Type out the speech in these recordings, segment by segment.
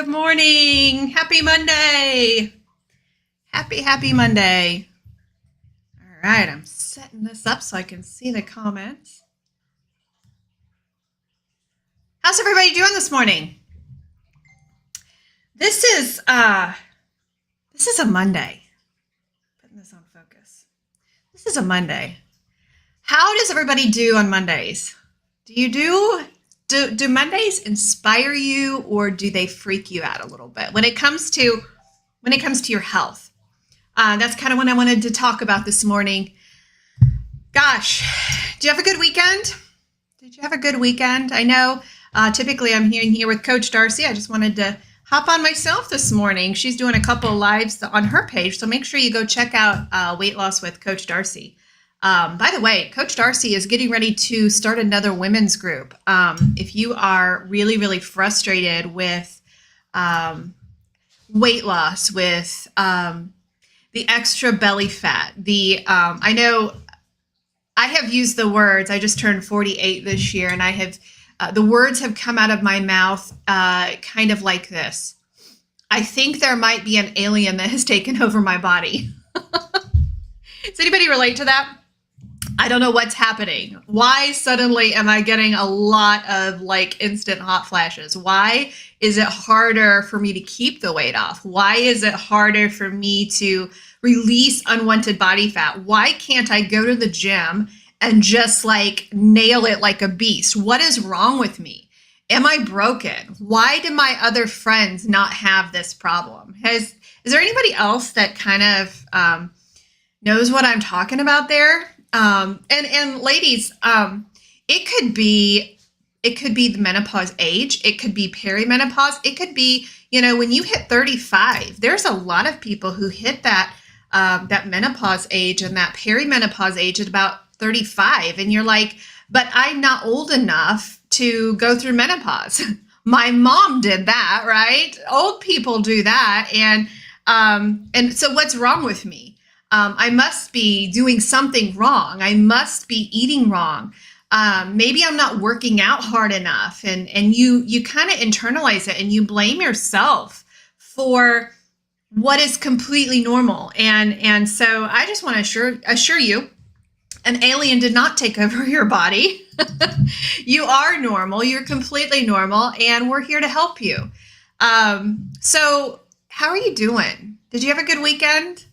Good morning. Happy Monday. Happy Monday. All right, I'm setting this up so I can see the comments. How's everybody doing this morning? This is a Monday. Putting this on focus. This is a Monday. How does everybody do on Mondays? Do Mondays inspire you, or do they freak you out a little bit when it comes to your health? That's kind of what I wanted to talk about this morning. Gosh, do you have a good weekend? Did you have a good weekend? I know typically I'm here with Coach Darcy. I just wanted to hop on myself this morning. She's doing a couple of lives on her page, so make sure you go check out Weight Loss with Coach Darcy. By the way, Coach Darcy is getting ready to start another women's group. If you are really, really frustrated with weight loss, with the extra belly fat, I know I have used the words, I just turned 48 this year, and I have, the words have come out of my mouth kind of like this. I think there might be an alien that has taken over my body. Does anybody relate to that? I don't know what's happening. Why suddenly am I getting a lot of instant hot flashes? Why is it harder for me to keep the weight off? Why is it harder for me to release unwanted body fat? Why can't I go to the gym and just nail it like a beast? What is wrong with me? Am I broken? Why do my other friends not have this problem? Is there anybody else that kind of knows what I'm talking about there? And ladies, it could be the menopause age. It could be perimenopause. It could be, when you hit 35, there's a lot of people who hit that menopause age and that perimenopause age at about 35. And you're like, but I'm not old enough to go through menopause. My mom did that, right? Old people do that. And so what's wrong with me? I must be doing something wrong. I must be eating wrong. Maybe I'm not working out hard enough. And you kind of internalize it and you blame yourself for what is completely normal. And so I just want to assure you, an alien did not take over your body. You are normal. You're completely normal. And we're here to help you. So how are you doing? Did you have a good weekend?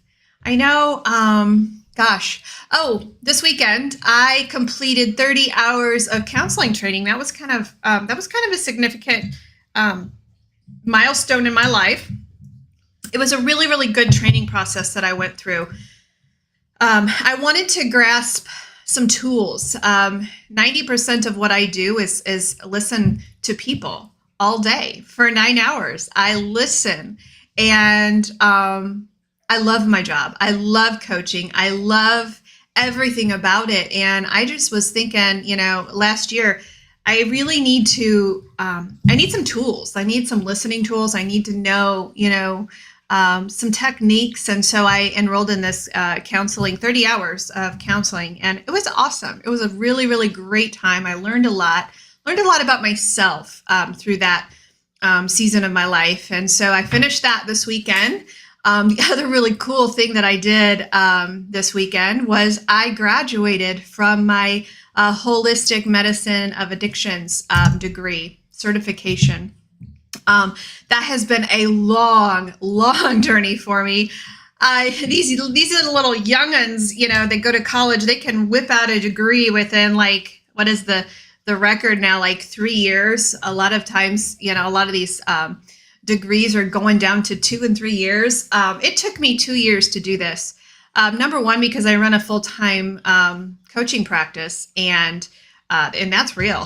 I know, this weekend I completed 30 hours of counseling training. That was kind of a significant milestone in my life. It was a really, really good training process that I went through. I wanted to grasp some tools. 90% of what I do is listen to people all day for 9 hours. I listen, and I love my job. I love coaching. I love everything about it. And I just was thinking, last year, I really need to, I need some tools. I need some listening tools. I need to know, some techniques. And so I enrolled in this counseling, 30 hours of counseling. And it was awesome. It was a really, really great time. I learned a lot about myself through that season of my life. And so I finished that this weekend. The other really cool thing that I did this weekend was I graduated from my holistic medicine of addictions degree certification. That has been a long, long journey for me. These little young'uns, that go to college, they can whip out a degree within what is the record now, 3 years. A lot of times, a lot of these degrees are going down to 2 and 3 years. It took me 2 years to do this. Number one, because I run a full-time coaching practice, and that's real.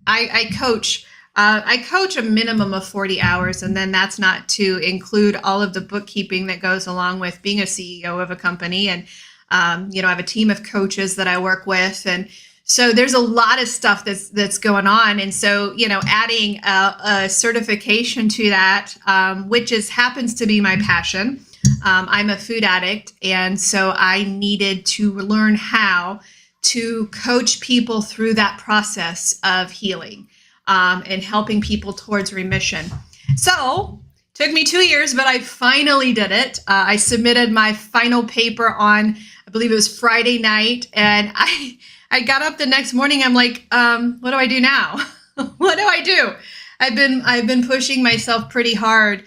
I coach a minimum of 40 hours, and then that's not to include all of the bookkeeping that goes along with being a CEO of a company. And I have a team of coaches that I work with, and so there's a lot of stuff that's going on. And so, adding a certification to that, which happens to be my passion. I'm a food addict. And so I needed to learn how to coach people through that process of healing and helping people towards remission. So took me 2 years, but I finally did it. I submitted my final paper on, I believe it was Friday night, and I got up the next morning. I'm like, what do I do now? What do I do? I've been pushing myself pretty hard.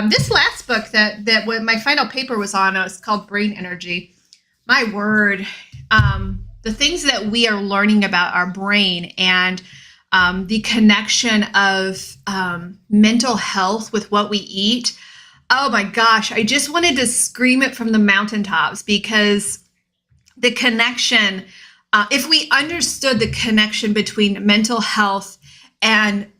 This last book that when my final paper was on, it was called Brain Energy. My word, the things that we are learning about our brain and the connection of mental health with what we eat. Oh my gosh, I just wanted to scream it from the mountaintops, because the connection, if we understood the connection between mental health and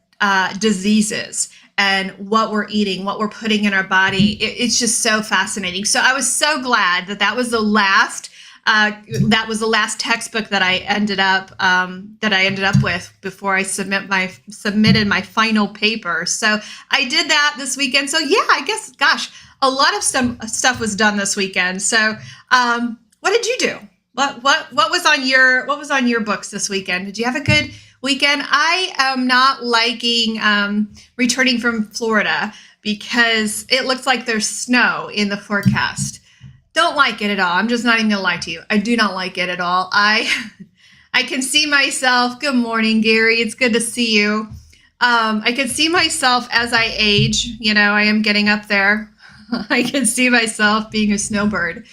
diseases and what we're eating, what we're putting in our body, it's just so fascinating. So I was so glad that was the last textbook that I ended up with before I submitted my final paper. So I did that this weekend. So yeah, I guess, gosh, a lot of stuff was done this weekend. So what did you do? What was on your books this weekend? Did you have a good weekend? I am not liking returning from Florida because it looks like there's snow in the forecast. Don't like it at all. I'm just not even gonna lie to you. I do not like it at all. I can see myself. Good morning, Gary. It's good to see you. I can see myself as I age. You know, I am getting up there. I can see myself being a snowbird.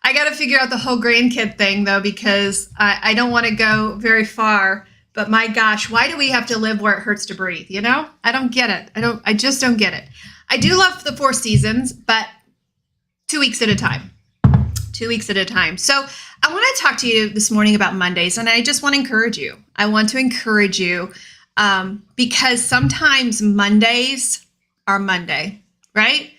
I got to figure out the whole grandkid thing though, because I don't want to go very far. But my gosh, why do we have to live where it hurts to breathe? You know, I don't get it. I just don't get it. I do love the 4 seasons, but 2 weeks at a time. 2 weeks at a time. So I want to talk to you this morning about Mondays, and I just want to encourage you. I want to encourage you because sometimes Mondays are Monday, right?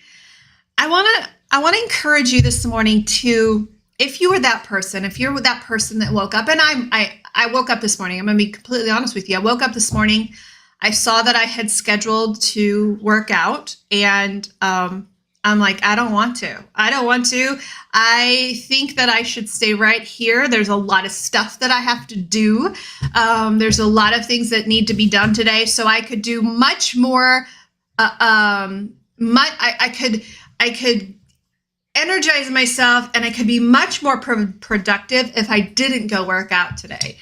I want to encourage you this morning to, if you were that person, if you're that person that woke up, and I woke up this morning. I'm going to be completely honest with you. I woke up this morning. I saw that I had scheduled to work out, and I'm like, I don't want to. I think that I should stay right here. There's a lot of stuff that I have to do. There's a lot of things that need to be done today. So I could do much more. I could energize myself, and I could be much more productive if I didn't go work out today.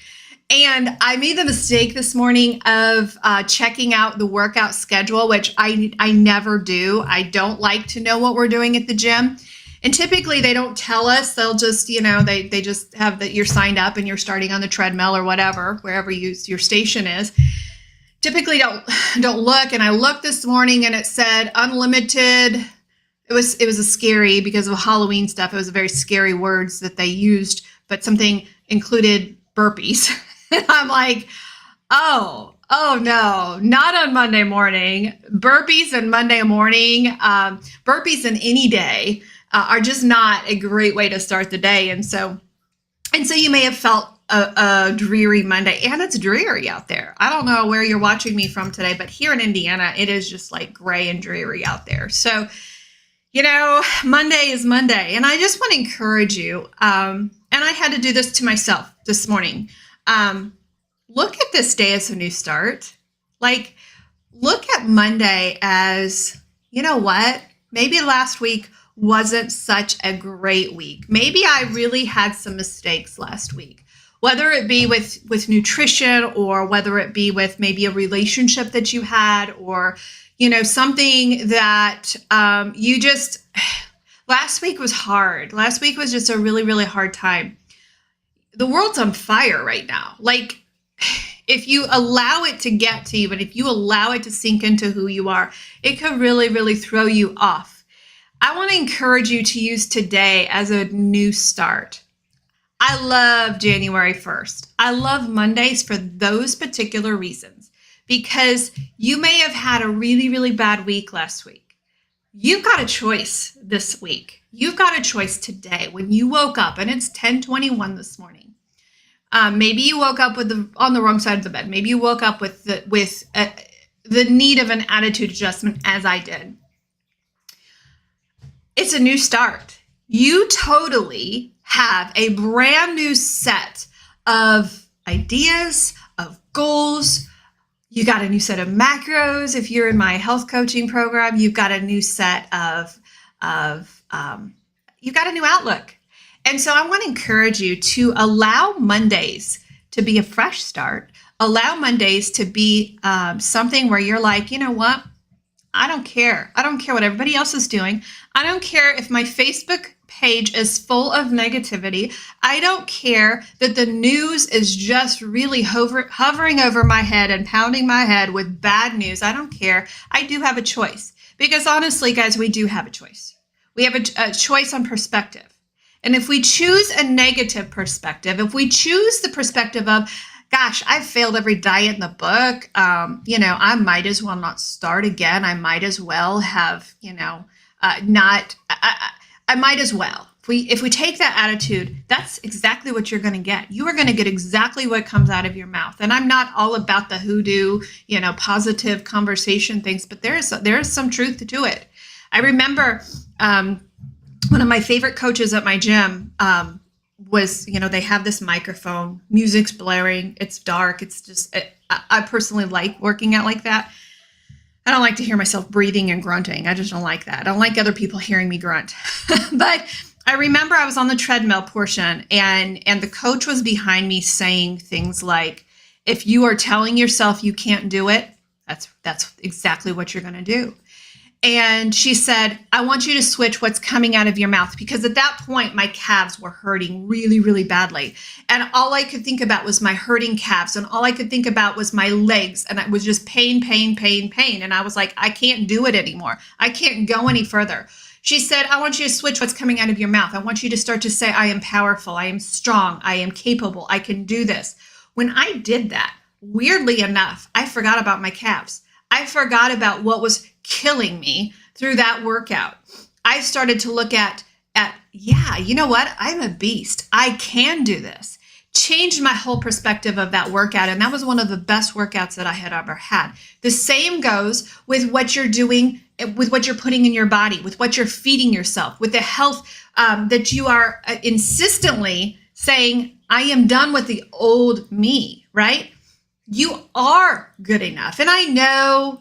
And I made the mistake this morning of checking out the workout schedule, which I never do. I don't like to know what we're doing at the gym. And typically they don't tell us. They'll just, they just have that you're signed up and you're starting on the treadmill or whatever, wherever your station is. Typically don't look. And I looked this morning and it said unlimited. It was a scary, because of Halloween stuff. It was very scary words that they used, but something included burpees. I'm like, oh no, not on Monday morning. Burpees and Monday morning, burpees in any day are just not a great way to start the day. And so you may have felt a dreary Monday, and it's dreary out there. I don't know where you're watching me from today, but here in Indiana, it is just like gray and dreary out there. So, Monday is Monday, and I just want to encourage you. And I had to do this to myself this morning. Look at this day as a new start. Like, look at Monday as, you know what? Maybe last week wasn't such a great week. Maybe I really had some mistakes last week, whether it be with nutrition, or whether it be with maybe a relationship that you had, or, something that last week was hard. Last week was just a really, really hard time. The world's on fire right now. Like, if you allow it to get to you, and if you allow it to sink into who you are, it could really, really throw you off. I want to encourage you to use today as a new start. I love January 1st. I love Mondays for those particular reasons, because you may have had a really, really bad week last week. You've got a choice this week. You've got a choice today when you woke up, and it's 10:21 this morning. Maybe you woke up on the wrong side of the bed. Maybe you woke up with the need of an attitude adjustment, as I did. It's a new start. You totally have a brand new set of ideas, of goals. You got a new set of macros. If you're in my health coaching program, you've got a new set you've got a new outlook. And so I want to encourage you to allow Mondays to be a fresh start. Allow Mondays to be something where you're like, you know what? I don't care. I don't care what everybody else is doing. I don't care if my Facebook page is full of negativity. I don't care that the news is just really hovering over my head and pounding my head with bad news. I don't care. I do have a choice. Because honestly, guys, we do have a choice. We have a choice on perspective. And if we choose a negative perspective, if we choose the perspective of, gosh, I've failed every diet in the book. I might as well not start again. I might as well have, I might as well. If we take that attitude, that's exactly what you're going to get. You are going to get exactly what comes out of your mouth. And I'm not all about the hoodoo, positive conversation things, but there is some truth to it. I remember one of my favorite coaches at my gym was, they have this microphone, music's blaring, it's dark. It's just, I personally like working out like that. I don't like to hear myself breathing and grunting. I just don't like that. I don't like other people hearing me grunt. But I remember I was on the treadmill portion and the coach was behind me saying things like, if you are telling yourself you can't do it, that's exactly what you're going to do. And she said, I want you to switch what's coming out of your mouth, because at that point, my calves were hurting really, really badly. And all I could think about was my hurting calves. And all I could think about was my legs. And it was just pain, pain, pain, pain. And I was like, I can't do it anymore. I can't go any further. She said, I want you to switch what's coming out of your mouth. I want you to start to say, I am powerful. I am strong. I am capable. I can do this. When I did that, weirdly enough, I forgot about my calves. I forgot about what was killing me through that workout. I started to look at, you know what? I'm a beast. I can do this. Changed my whole perspective of that workout. And that was one of the best workouts that I had ever had. The same goes with what you're doing, with what you're putting in your body, with what you're feeding yourself, with the health that you are insistently saying, I am done with the old me, right? You are good enough. And I know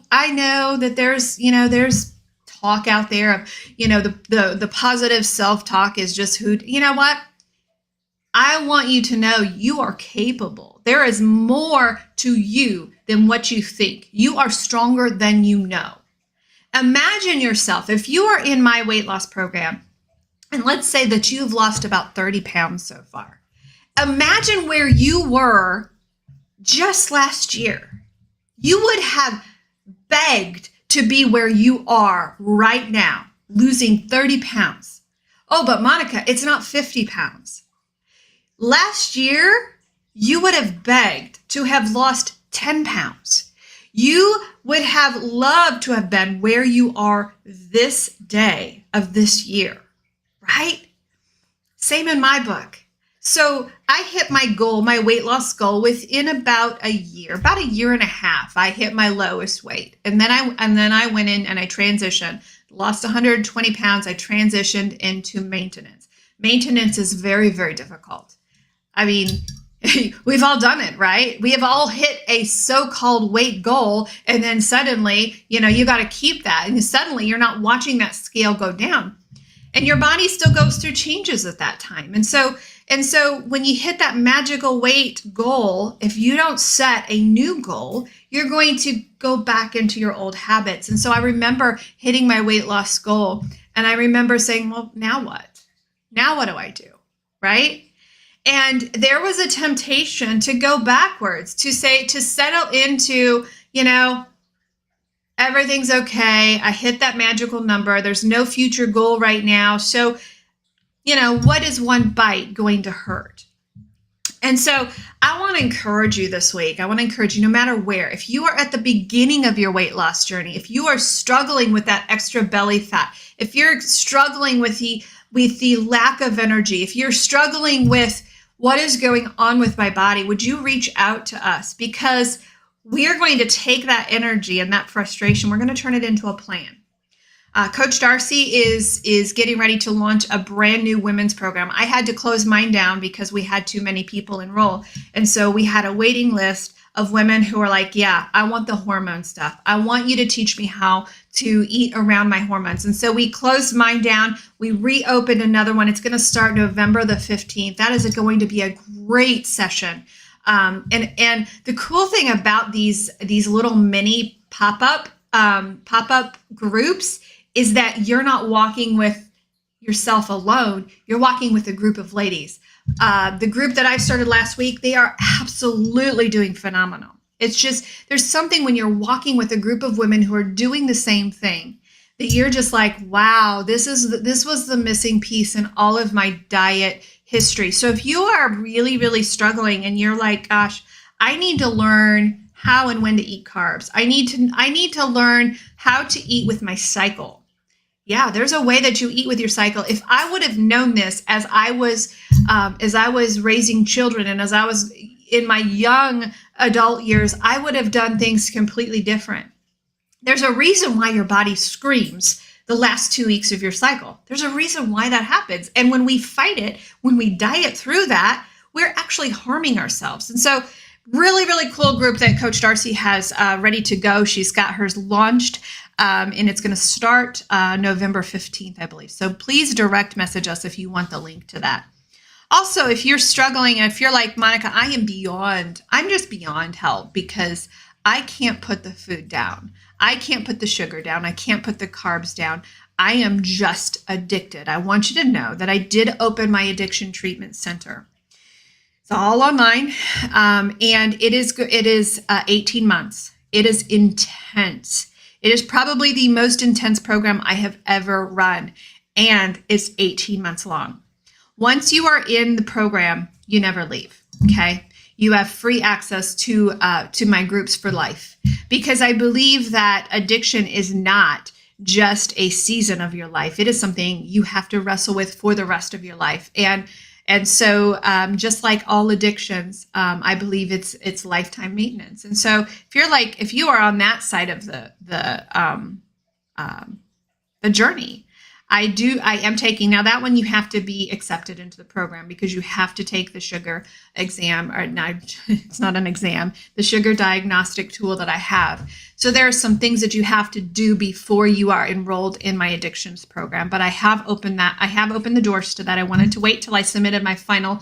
that there's talk out there of, the positive self-talk is just who, you know what? I want you to know you are capable. There is more to you than what you think. You are stronger than you know. Imagine yourself, if you are in my weight loss program, and let's say that you've lost about 30 pounds so far. Imagine where you were just last year. You would have begged to be where you are right now, losing 30 pounds. Oh, but Monica, it's not 50 pounds. Last year, you would have begged to have lost 10 pounds. You would have loved to have been where you are this day of this year, right? Same in my book. So I hit my goal, my weight loss goal, within about a year and a half. I hit my lowest weight. And then I went in and I transitioned, lost 120 pounds. I transitioned into maintenance. Maintenance is very, very difficult. I mean, we've all done it, right? We have all hit a so-called weight goal, and then suddenly, you got to keep that. And suddenly you're not watching that scale go down. And your body still goes through changes at that time. And so when you hit that magical weight goal, if you don't set a new goal, you're going to go back into your old habits. And so I remember hitting my weight loss goal, and I remember saying, well, now what? Now what do I do? Right? And there was a temptation to go backwards, to settle into, everything's okay. I hit that magical number. There's no future goal right now. So, what is one bite going to hurt? And so I want to encourage you this week. I want to encourage you, no matter where, if you are at the beginning of your weight loss journey, if you are struggling with that extra belly fat, if you're struggling with the lack of energy, if you're struggling with what is going on with my body, would you reach out to us? Because we are going to take that energy and that frustration, we're going to turn it into a plan. Coach Darcy is getting ready to launch a brand new women's program. I had to close mine down because we had too many people enroll. And so we had a waiting list of women who are like, yeah, I want the hormone stuff. I want you to teach me how to eat around my hormones. And so we closed mine down. We reopened another one. It's going to start November the 15th. That is going to be a great session. And the cool thing about these little mini pop-up groups is that you're not walking with yourself alone. You're walking with a group of ladies. The group that I started last week, they are absolutely doing phenomenal. It's just, there's something when you're walking with a group of women who are doing the same thing that you're just like, wow, this was the missing piece in all of my diet history. So if you are really, really struggling and you're like, gosh, I need to learn how and when to eat carbs. I need to learn how to eat with my cycle. Yeah, there's a way that you eat with your cycle. If I would have known this as I was raising children and as I was in my young adult years, I would have done things completely different. There's a reason why your body screams the last 2 weeks of your cycle. There's a reason why that happens. And when we fight it, when we diet through that, we're actually harming ourselves. And so really, really cool group that Coach Darcy has ready to go. She's got hers launched. And it's going to start November 15th, I believe. So please direct message us if you want the link to that. Also, if you're struggling, if you're like, Monica, I'm just beyond help because I can't put the food down. I can't put the sugar down. I can't put the carbs down. I am just addicted. I want you to know that I did open my addiction treatment center. It's all online. And it is 18 months. It is intense. It is probably the most intense program I have ever run, and it's 18 months long. Once you are in the program, you never leave, okay? You have free access to my groups for life because I believe that addiction is not just a season of your life. It is something you have to wrestle with for the rest of your life. And so just like all addictions, I believe it's lifetime maintenance. And so if you are on that side of the journey, I am taking, now that one you have to be accepted into the program because you have to take the sugar exam, or no, it's not an exam, the sugar diagnostic tool that I have. So there are some things that you have to do before you are enrolled in my addictions program, but I have opened the doors to that. I wanted to wait till I submitted my final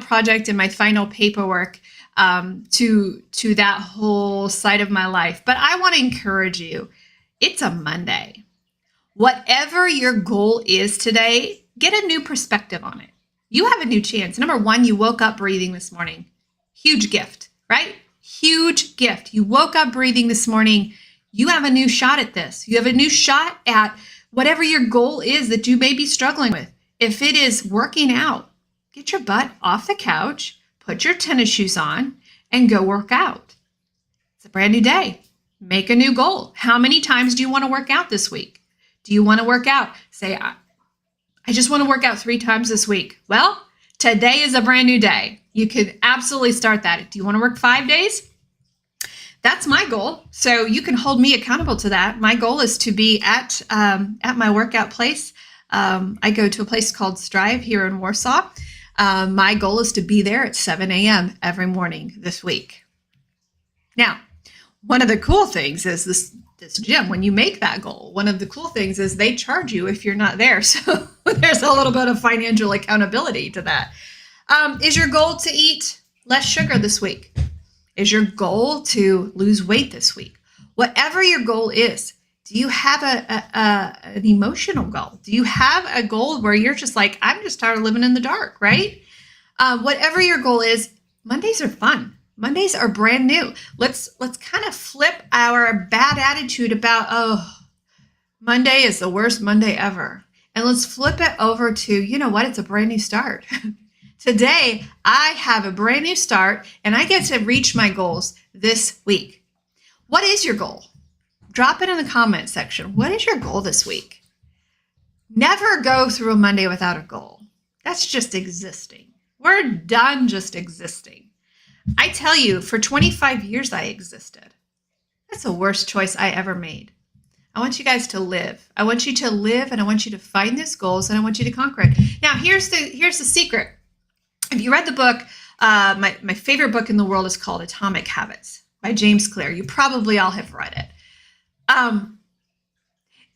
project and my final paperwork to that whole side of my life. But I want to encourage you, it's a Monday. Whatever your goal is today, get a new perspective on it. You have a new chance. Number one, you woke up breathing this morning. Huge gift, right? Huge gift. You woke up breathing this morning. You have a new shot at this. You have a new shot at whatever your goal is that you may be struggling with. If it is working out, get your butt off the couch, put your tennis shoes on, and go work out. It's a brand new day. Make a new goal. How many times do you want to work out this week? Do you want to work out? Say, I just want to work out 3 times this week. Well, today is a brand new day. You could absolutely start that. Do you want to work 5 days? That's my goal. So you can hold me accountable to that. My goal is to be at my workout place. I go to a place called Strive here in Warsaw. My goal is to be there at 7 a.m. every morning this week. Now, one of the cool things is this gym, when you make that goal, one of the cool things is they charge you if you're not there. So there's a little bit of financial accountability to that. Is your goal to eat less sugar this week? Is your goal to lose weight this week? Whatever your goal is, do you have an emotional goal? Do you have a goal where you're just like, I'm just tired of living in the dark, right? Whatever your goal is, Mondays are fun. Mondays are brand new. Let's kind of flip our bad attitude about, oh, Monday is the worst Monday ever. And let's flip it over to, you know what? It's a brand new start. Today, I have a brand new start and I get to reach my goals this week. What is your goal? Drop it in the comment section. What is your goal this week? Never go through a Monday without a goal. That's just existing. We're done just existing. I tell you, for 25 years I existed. That's the worst choice I ever made. I want you guys to live. I want you to live, and I want you to find these goals, and I want you to conquer it. Now, here's the secret. If you read the book, my favorite book in the world is called Atomic Habits by James Clear. You probably all have read it.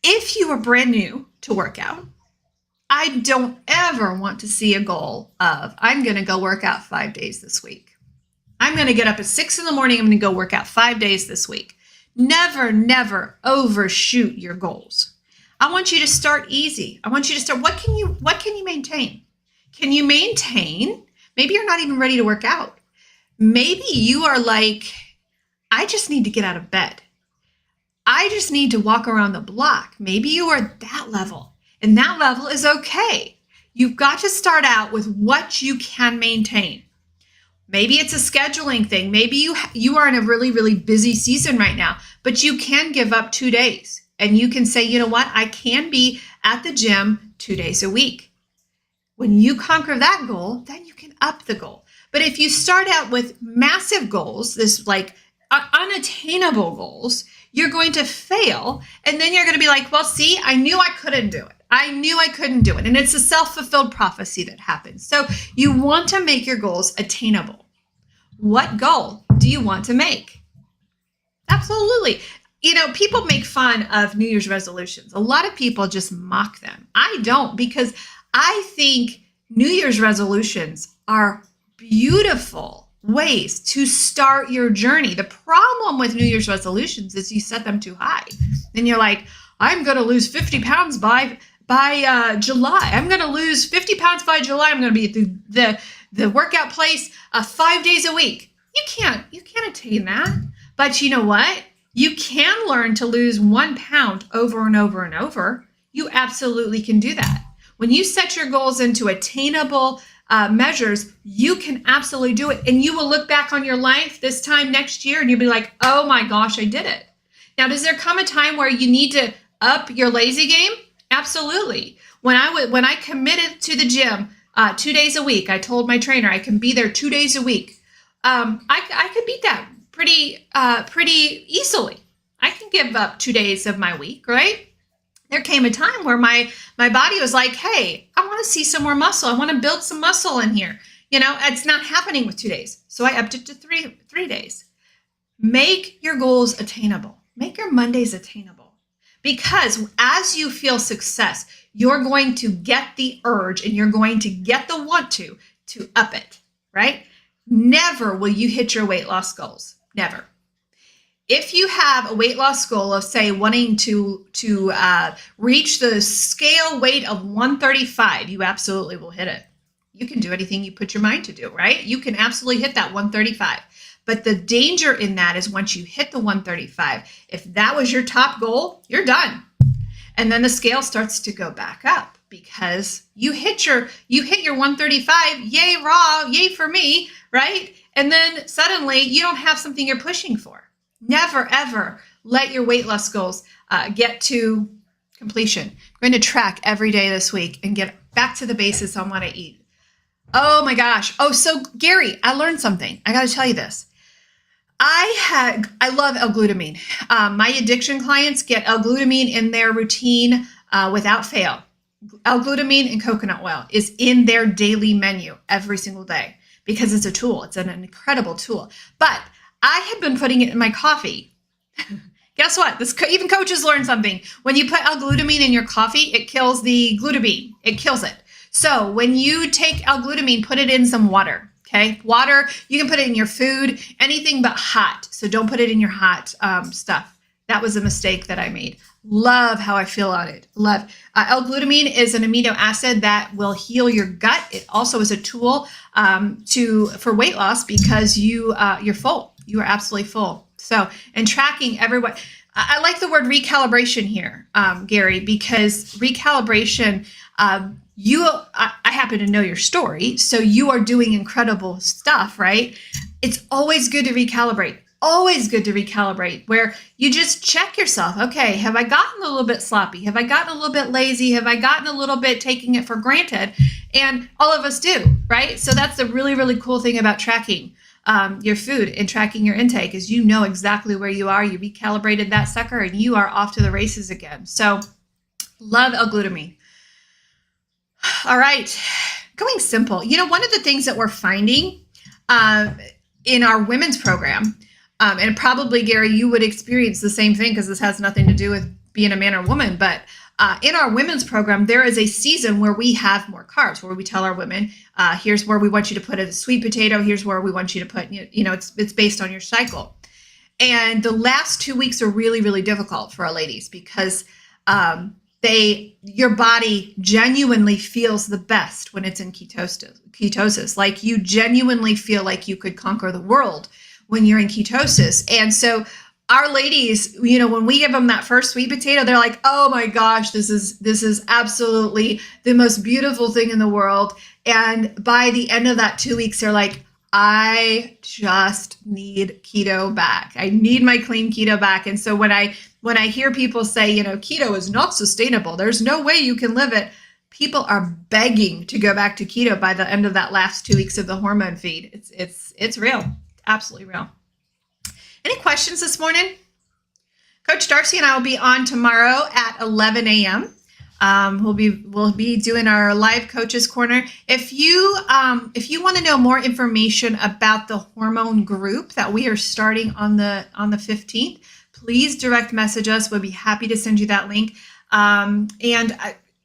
If you are brand new to workout, I don't ever want to see a goal of, I'm going to go work out 5 days this week. I'm going to get up at 6 in the morning. I'm going to go work out 5 days this week. Never overshoot your goals. I want you to start easy. I want you to start, what can you maintain? Can you maintain? Maybe you're not even ready to work out. Maybe you are like, I just need to get out of bed. I just need to walk around the block. Maybe you are at that level, and that level is okay. You've got to start out with what you can maintain. Maybe it's a scheduling thing. Maybe you are in a really busy season right now, but you can give up 2 days, and you can say, you know what? I can be at the gym 2 days a week. When you conquer that goal, then you can up the goal. But if you start out with massive goals, this like unattainable goals, you're going to fail. And then you're going to be like, well, see, I knew I couldn't do it. I knew I couldn't do it. And it's a self-fulfilled prophecy that happens. So you want to make your goals attainable. What goal do you want to make? Absolutely. You know, people make fun of New Year's resolutions. A lot of people just mock them. I don't, because I think New Year's resolutions are beautiful ways to start your journey. The problem with New Year's resolutions is you set them too high. And you're like, I'm going to lose 50 pounds by July. I'm going to lose 50 pounds by July. I'm going to be at the workout place 5 days a week. You can't attain that. But you know what? You can learn to lose 1 pound over and over and over. You absolutely can do that. When you set your goals into attainable measures, you can absolutely do it. And you will look back on your life this time next year and you'll be like, oh my gosh, I did it. Now, does there come a time where you need to up your lazy game? Absolutely. When I committed to the gym 2 days a week, I told my trainer I can be there 2 days a week. I could beat that pretty easily. I can give up 2 days of my week, right? There came a time where my body was like, hey, I want to see some more muscle. I want to build some muscle in here. You know, it's not happening with 2 days. So I upped it to three days. Make your goals attainable. Make your Mondays attainable. Because as you feel success, you're going to get the urge and you're going to get the want to up it, right? Never will you hit your weight loss goals. Never. If you have a weight loss goal of, say, wanting to reach the scale weight of 135, you absolutely will hit it. You can do anything you put your mind to do, right? You can absolutely hit that 135. But the danger in that is once you hit the 135, if that was your top goal, you're done. And then the scale starts to go back up because you hit your 135, yay raw, yay for me, right? And then suddenly you don't have something you're pushing for. Never, ever let your weight loss goals get to completion. I'm going to track every day this week and get back to the basics on what I eat. Oh my gosh. Oh, so Gary, I learned something. I got to tell you this. I love L-glutamine. My addiction clients get L-glutamine in their routine without fail. L-glutamine and coconut oil is in their daily menu every single day because it's a tool. It's an incredible tool. But I had been putting it in my coffee. Guess what? Even coaches learn something. When you put L-glutamine in your coffee, it kills the glutamine. It kills it. So when you take L-glutamine, put it in some water. Okay, water. You can put it in your food, anything but hot. So don't put it in your hot stuff. That was a mistake that I made. Love how I feel on it. Love. L-glutamine is an amino acid that will heal your gut. It also is a tool for weight loss because you're full. You are absolutely full. So, and tracking everyone. I like the word recalibration here, Gary, because recalibration, I happen to know your story, so you are doing incredible stuff, right? It's always good to recalibrate. Always good to recalibrate, where you just check yourself. Okay, have I gotten a little bit sloppy? Have I gotten a little bit lazy? Have I gotten a little bit taking it for granted? And all of us do, right? So that's the really, really cool thing about tracking. your food and tracking your intake, is you know exactly where you are. You recalibrated that sucker and you are off to the races again. So love L-glutamine. All right, going simple. One of the things that we're finding in our women's program, and probably, Gary, you would experience the same thing because this has nothing to do with being a man or woman, but in our women's program, there is a season where we have more carbs, where we tell our women, here's where we want you to put a sweet potato, here's where we want you to put, it's based on your cycle. And the last 2 weeks are really, really difficult for our ladies because your body genuinely feels the best when it's in ketosis. Like you genuinely feel like you could conquer the world when you're in ketosis. And so our ladies, when we give them that first sweet potato, they're like, oh my gosh, this is absolutely the most beautiful thing in the world. And by the end of that 2 weeks, they're like, I just need keto back. I need my clean keto back. And so when I hear people say, keto is not sustainable, there's no way you can live it, people are begging to go back to keto by the end of that last 2 weeks of the hormone feed. It's real, absolutely real. Any questions this morning? Coach Darcy and I will be on tomorrow at 11 a.m. We'll be doing our live coaches corner. If you want to know more information about the hormone group that we are starting on the 15th, please direct message us. We'll be happy to send you that link. And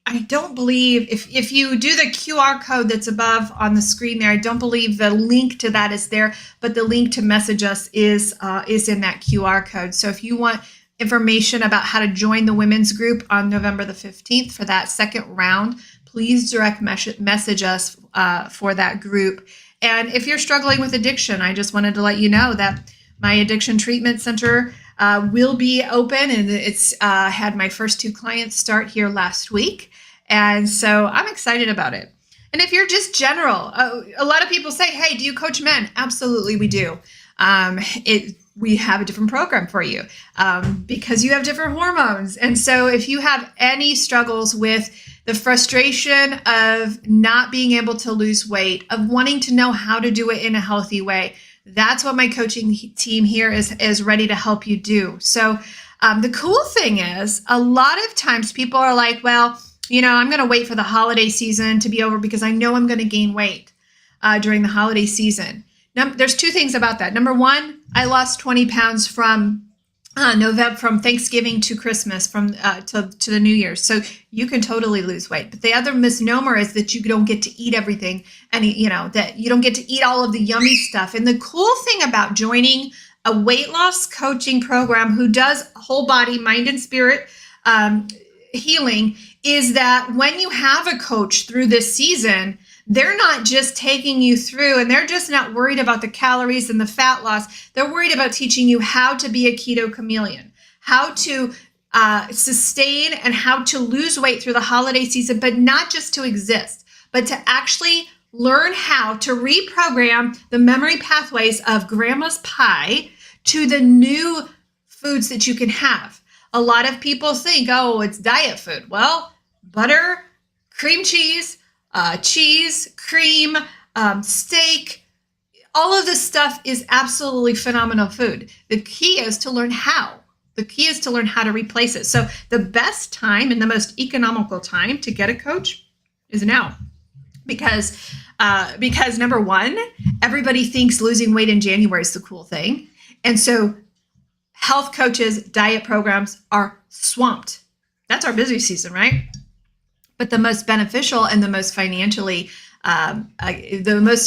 I don't believe if you do the QR code that's above on the screen there, I don't believe the link to that is there, but the link to message us is in that QR code. So if you want information about how to join the women's group on November the 15th for that second round, please direct message us for that group. And if you're struggling with addiction, I just wanted to let you know that my addiction treatment center will be open, and it's had my first 2 clients start here last week. And so I'm excited about it. And if you're just general, a lot of people say, hey, do you coach men? Absolutely, we do. We have a different program for you because you have different hormones. And so if you have any struggles with the frustration of not being able to lose weight, of wanting to know how to do it in a healthy way, that's what my coaching team here is ready to help you do. So the cool thing is a lot of times people are like, well, I'm going to wait for the holiday season to be over because I know I'm going to gain weight during the holiday season. Now, there's 2 things about that. Number one, I lost 20 pounds from Thanksgiving to Christmas, to the New Year's. So you can totally lose weight. But the other misnomer is that you don't get to eat everything, and that you don't get to eat all of the yummy stuff. And the cool thing about joining a weight loss coaching program who does whole body, mind, and spirit healing is that when you have a coach through this season, they're not just taking you through, and they're just not worried about the calories and the fat loss. They're worried about teaching you how to be a keto chameleon, how to sustain and how to lose weight through the holiday season, but not just to exist, but to actually learn how to reprogram the memory pathways of grandma's pie to the new foods that you can have. A lot of people think, oh, it's diet food. Well, butter, cream cheese, cream, steak, all of this stuff is absolutely phenomenal food. The key is to learn how. The key is to learn how to replace it. So the best time and the most economical time to get a coach is now. Because number one, everybody thinks losing weight in January is the cool thing. And so health coaches, diet programs are swamped. That's our busy season, right? But the most beneficial and the most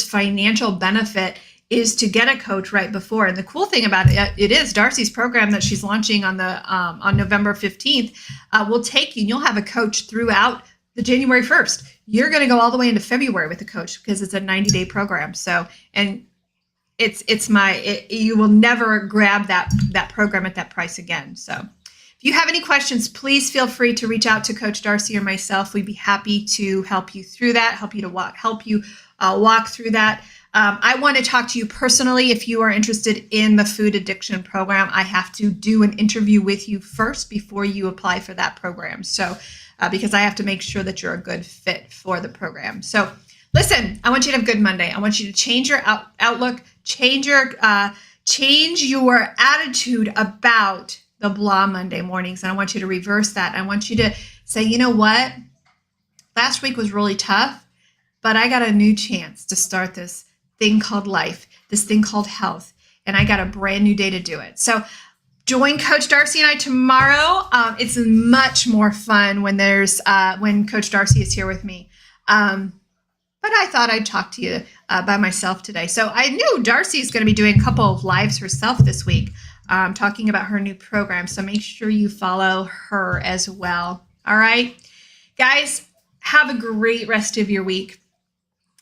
financial benefit is to get a coach right before. And the cool thing about it is Darcy's program that she's launching on November 15th will take you, and you'll have a coach throughout the January 1st. You're going to go all the way into February with a coach because it's a 90-day program. So, and you will never grab that program at that price again. So if you have any questions, please feel free to reach out to Coach Darcy or myself. We'd be happy to help you through that, help you walk through that. I want to talk to you personally. If you are interested in the food addiction program, I have to do an interview with you first before you apply for that program. So, because I have to make sure that you're a good fit for the program. So Listen, I want you to have a good Monday. I want you to change your outlook, change your attitude about the blah Monday mornings. And I want you to reverse that. I want you to say, you know what? Last week was really tough, but I got a new chance to start this thing called life, this thing called health. And I got a brand new day to do it. So join Coach Darcy and I tomorrow. It's much more fun when when Coach Darcy is here with me. But I thought I'd talk to you by myself today. So I knew Darcy is going to be doing a couple of lives herself this week, talking about her new program. So make sure you follow her as well. All right, guys, have a great rest of your week.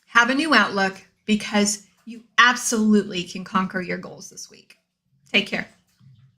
Have a new outlook because you absolutely can conquer your goals this week. Take care.